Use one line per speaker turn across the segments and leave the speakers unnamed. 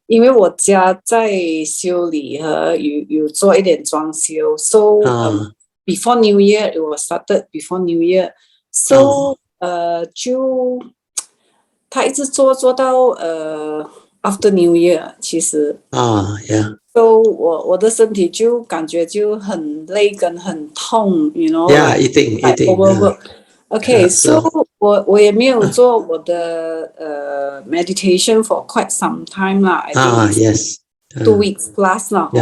因为我家在修理和有做一点装修 ，so before New Year it was started before New Year， so 就他一直做到after New Year， 其实
yeah，
so 我的身体就感觉就很累跟很痛 ，you know，
一定
overwork。Okay， so 我也没有做我的meditation for quite some time 啦，I think
yes，
2 weeks plus 啦。有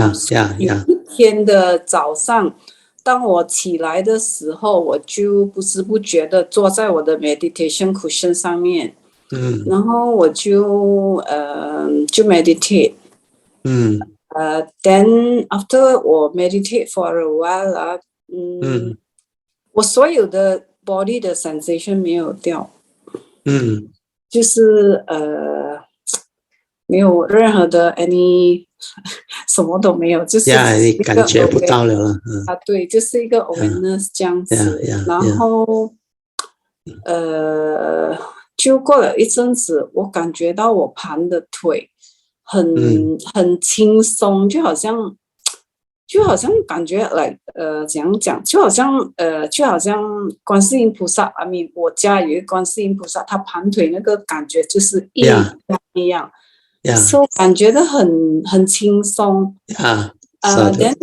一天的早上，当我起来的时候，我就不知不觉的坐在我的 meditation cushion 上面，然后我就meditate，then after 我 meditate for a while 啦，我所有的 body 的 sensation 没有掉，就是没有任何的 any 什么都没有，就是
你感觉不到了
对，就是一个 awareness 这样子，然后就过了一阵子，我感觉到我盘的腿很轻松，就好像感觉来怎样讲，就好像观世音菩萨，I mean 我家有一个观世音菩萨，他盘腿那个感觉就是一样，所以感觉到很轻松。then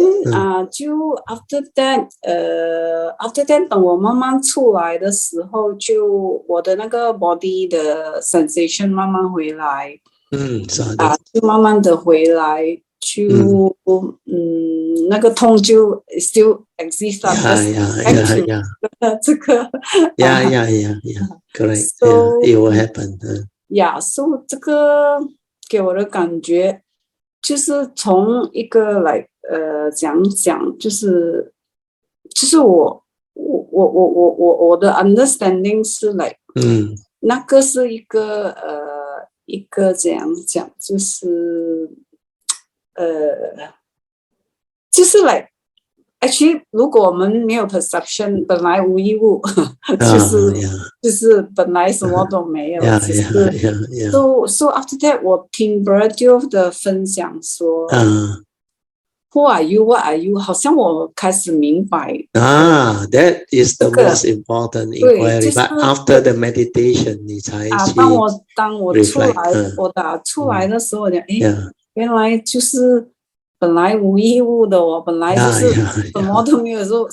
就 after that 等我慢慢出来的时候，就我的那个 body 的 sensation 慢慢回来，就慢慢的回来，就那个痛就 still exist 这个
correct， it will happen。so
这个给我的感觉就是从一个来讲，就是我的 understanding 是like，那个是一个怎样讲，就是 like actually 如果我们没有 perception， 本来无一物，就是本来什么都没有，其实so after that 我听 Bradley 的分享说Who are you? What are you? 好像我开始明白。
That is the most important inquiry. But after the meditation， 你才去
当我出来，出来的时候，原来就是本来无一物的我，本来就是什么都没有，说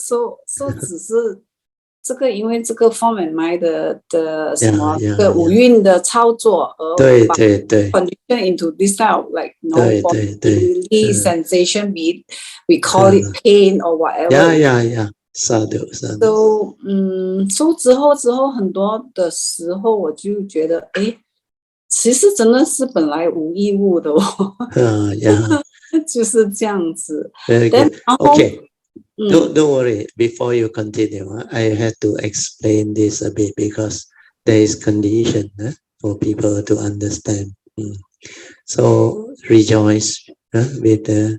只是这个，因为这个 form and mind 的什么的五蕴的操作而把 condition into this type of like no bodily sensation, we call it pain or whatever.
So
之后很多的时候我就觉得，其实真的是本来无一物的就是这样子。
Very good. Okay. Don't worry. Before you continue, I had to explain this a bit because there is condition for people to understand. So rejoice with the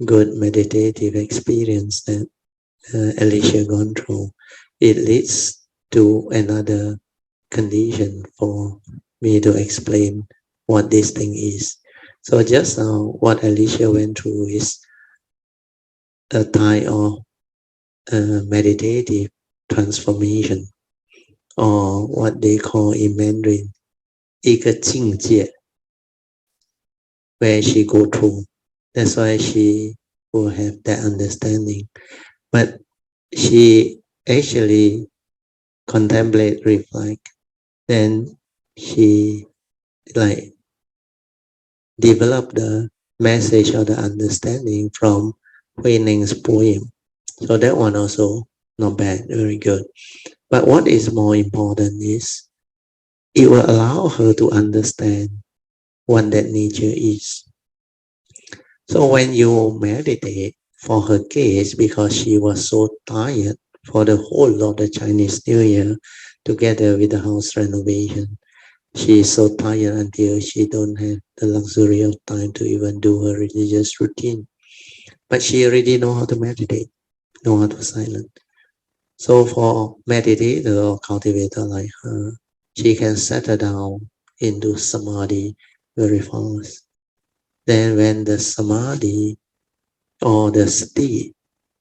good meditative experience that Alicia gone through. It leads to another condition for me to explain what this thing is. So just now, what Alicia went through is a type of meditative transformation, or what they call in Mandarin, 一个境界, where she go through. That's why she will have that understanding. But she actually contemplate, reflect, then she like develop the message or the understanding from Hui Ning's poem. So that one also not bad, very good. But what is more important is it will allow her to understand what that nature is. So when you meditate, for her case, because she was so tired for the whole of the Chinese New Year, together with the house renovation, she is so tired until she don't have the luxury of time to even do her religious routine. But she already know how to meditate, know how to silence. So for meditator or cultivator like her, she can settle down into Samadhi very fast. Then when the Samadhi or the sati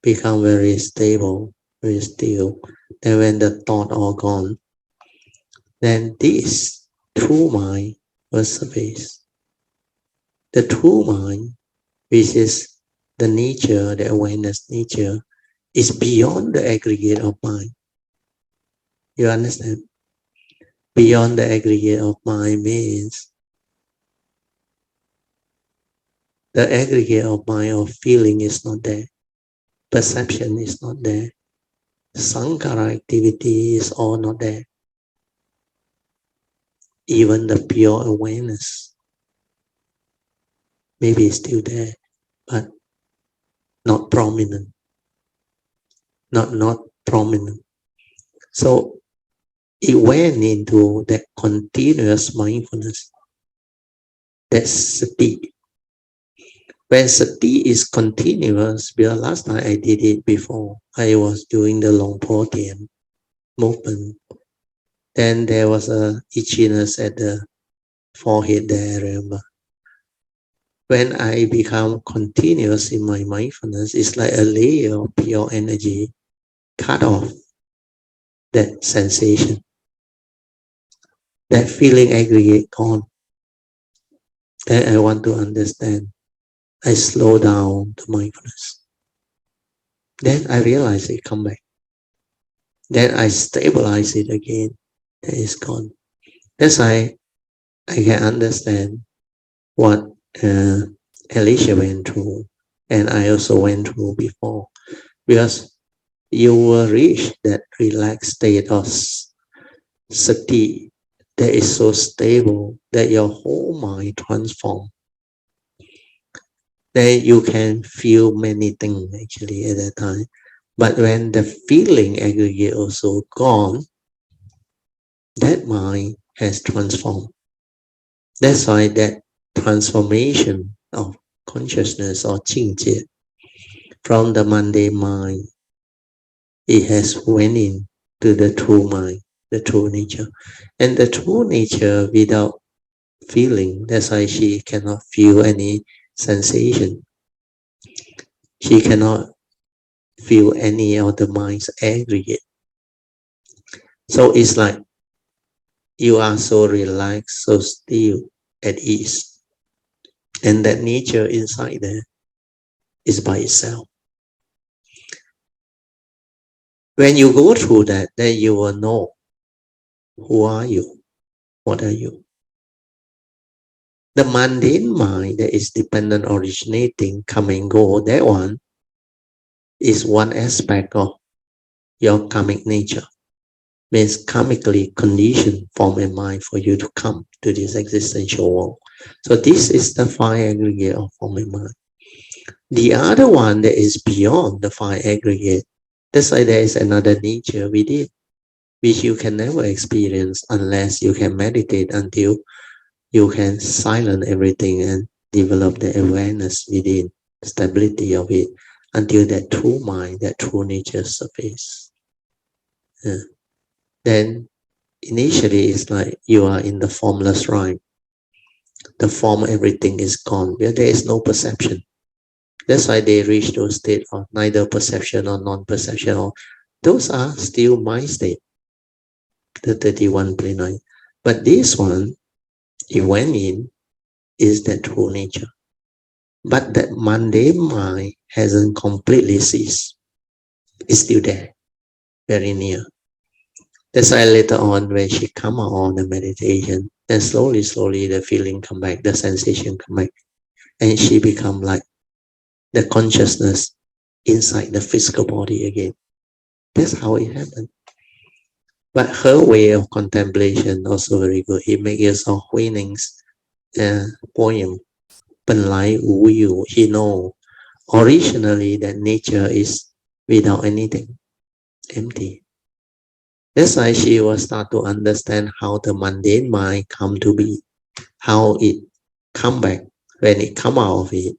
become very stable, very still, then when the thought all gone, then this true mind will surface. The true mind, which is the nature, the awareness nature, is beyond the aggregate of mind. You understand? Beyond the aggregate of mind means the aggregate of mind or feeling is not there. Perception is not there. Sankhara activity is all not there. Even the pure awareness maybe is still there, but not prominent. Not prominent. So it went into that continuous mindfulness. That's sati. When sati is continuous, because last time I did it before, I was doing the Long Po Tien movement. Then there was a itchiness at the forehead there, I remember. When I become continuous in my mindfulness, it's like a layer of pure energy cut off that sensation. That feeling aggregate gone. Then I want to understand. I slow down the mindfulness. Then I realize it come back. Then I stabilize it again. Then it's gone. That's why I can understand what Alicia went through, and I also went through before, because you will reach that relaxed state of sati that is so stable that your whole mind transforms. Then you can feel many things actually at that time. But when the feeling aggregate also gone, that mind has transformed. That's why that transformation of consciousness or 境界 from the mundane mind, it has went in to the true mind, the true nature. And the true nature without feeling, that's why she cannot feel any sensation. She cannot feel any of the mind's aggregate. So it's like you are so relaxed, so still, at ease. And that nature inside there is by itself. When you go through that, then you will know who are you, what are you. The mundane mind that is dependent, originating, come and go, that one is one aspect of your karmic nature. Means karmically conditioned form and mind for you to come to this existential world. So this is the five aggregate of form and mind. The other one that is beyond the five aggregate, that's why there is another nature within, which you can never experience unless you can meditate until you can silence everything and develop the awareness within, stability of it, until that true mind, that true nature surface. Then initially it's like you are in the formless rhyme. The form, everything is gone, where there is no perception. That's why they reach those state of neither perception or non-perception. Or those are still mind state, the 31.9. But this one, it went in, is that true nature. But that mundane mind hasn't completely ceased. It's still there, very near. That's why later on, when she come out on the meditation, then slowly the feeling come back, the sensation come back, and she become like the consciousness inside the physical body again. That's how it happened. But her way of contemplation also very good. It makes use of Huining's poem, 本来无有, he know originally that nature is without anything, empty. That's why she will start to understand how the mundane mind come to be, how it come back when it come out of it,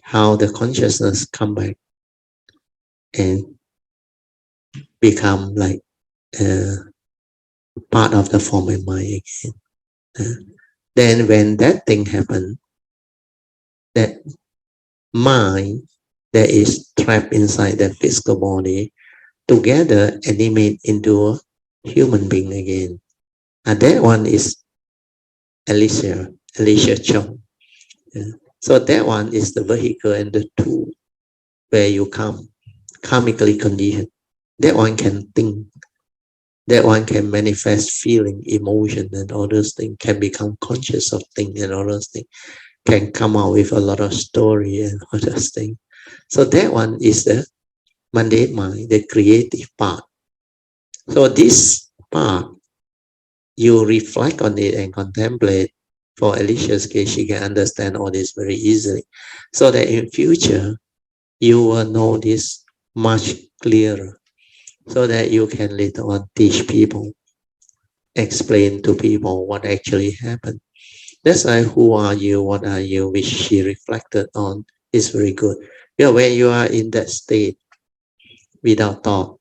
how the consciousness come back and become like part of the form and mind again. Then when that thing happen, that mind that is trapped inside the physical body together animate into a human being again. And that one is Alicia Chong. Yeah. So that one is the vehicle and the tool where you come, karmically conditioned. That one can think. That one can manifest feeling, emotion, and all those things, can become conscious of things and all those things, can come out with a lot of story and all those things. So that one is the mundane mind, the creative part. So this part, you reflect on it and contemplate. For Alicia's case, she can understand all this very easily. So that in future, you will know this much clearer. So that you can later on teach people, explain to people what actually happened. That's why who are you, what are you, which she reflected on, is very good. Yeah, when you are in that state without thought,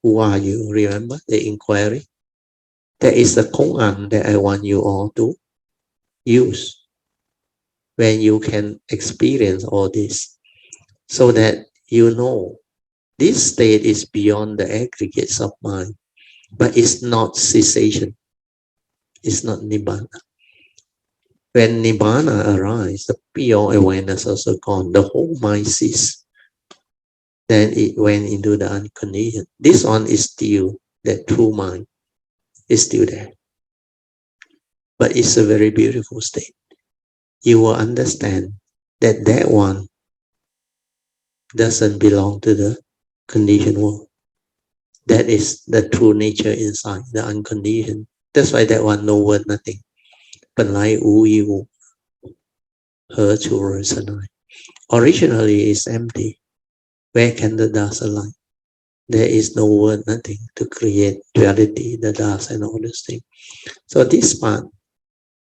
who are you? Remember the inquiry? That is the koan that I want you all to use when you can experience all this, so that you know this state is beyond the aggregates of mind, but it's not cessation. It's not nibbana. When nibbana arises, the pure awareness also gone. The whole mind ceased. Then it went into the unconditioned. This one is still the true mind. Is still there. But it's a very beautiful state. You will understand that that one doesn't belong to the conditioned world. That is the true nature inside, the unconditioned. That's why that one no word, nothing. 本来无一物，何处惹尘埃? Originally it's empty. Where can the dust align? There is no word, nothing to create duality, the dust and all those things. So this part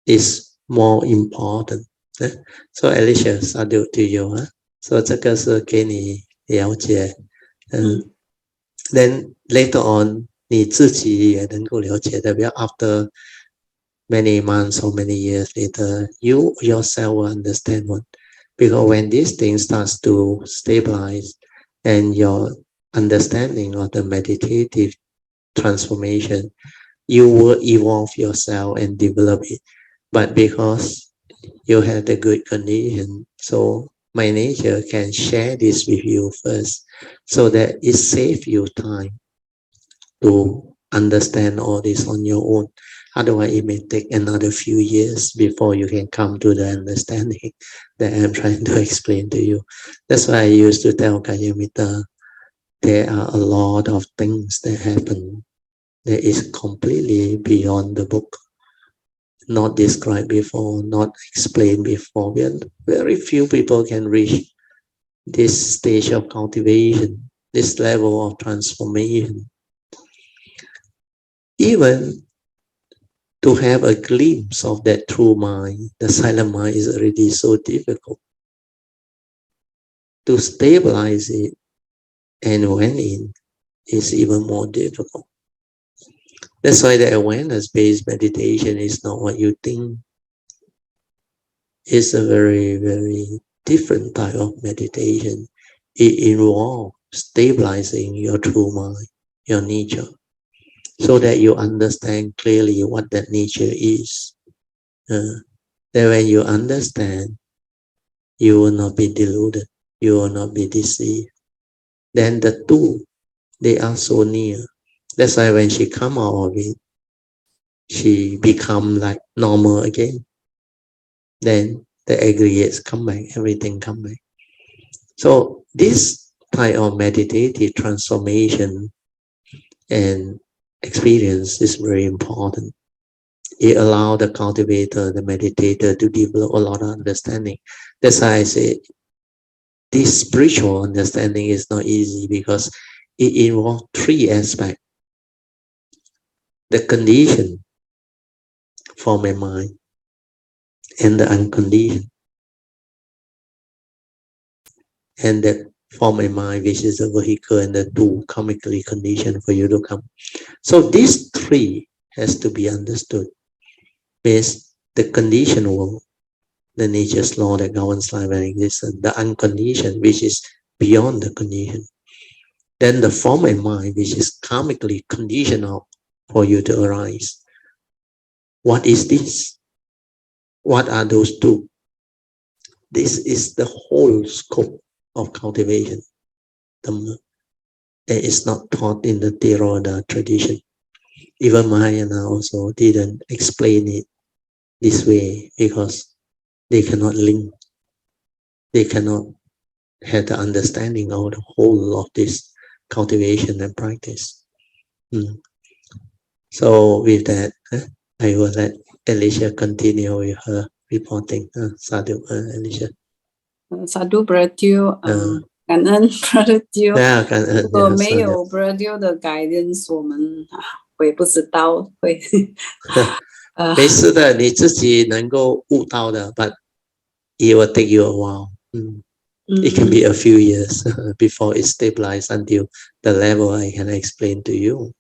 is more important. So Alicia, salute to you. So 这个是给你了解。Then later on, 你自己也能够了解的。After many months or many years later, you yourself will understand one. Because when this thing starts to stabilize and your understanding of the meditative transformation, you will evolve yourself and develop it. But because you have the good condition, so my nature can share this with you first, so that it saves you time to understand all this on your own. Otherwise, it may take another few years before you can come to the understanding that I'm trying to explain to you. That's why I used to tell Kayamita, there are a lot of things that happen that is completely beyond the book, not described before, not explained before. Very few people can reach this stage of cultivation, this level of transformation. Even to have a glimpse of that true mind, the silent mind, is already so difficult. To stabilize it and went in is even more difficult. That's why the awareness-based meditation is not what you think. It's a very, very different type of meditation. It involves stabilizing your true mind, your nature, so that you understand clearly what that nature is. Then when you understand, you will not be deluded, you will not be deceived. Then the two, they are so near. That's why when she come out of it, she become like normal again. Then the aggregates come back, everything come back. So this type of meditative transformation and experience is very important. It allows the cultivator, the meditator, to develop a lot of understanding. That's why I say this spiritual understanding is not easy, because it involves three aspects. The condition for my mind, and the unconditioned, and the form my mind, which is the vehicle, and the two karmically conditioned for you to come. So these three has to be understood. Based the conditioned world, the nature's law that governs life and existence, the unconditioned, which is beyond the condition. Then the form and mind, which is karmically conditional for you to arise. What is this? What are those two? This is the whole scope of cultivation. Dhamma. It is not taught in the Theravada tradition. Even Mahayana also didn't explain it this way because they cannot link. They cannot have the understanding of the whole of this cultivation and practice. So with that, I will let Alicia continue with her reporting. Sadhu, Alicia.
Sadhu Brother Teo, 感恩 Brother Teo。如果没有 Brother Teo 的 guidance， 我也不知道会。
没事的，你自己能够悟到的 ，but it will take you a while. It can be a few years before it stabilizes until the level I can explain to you.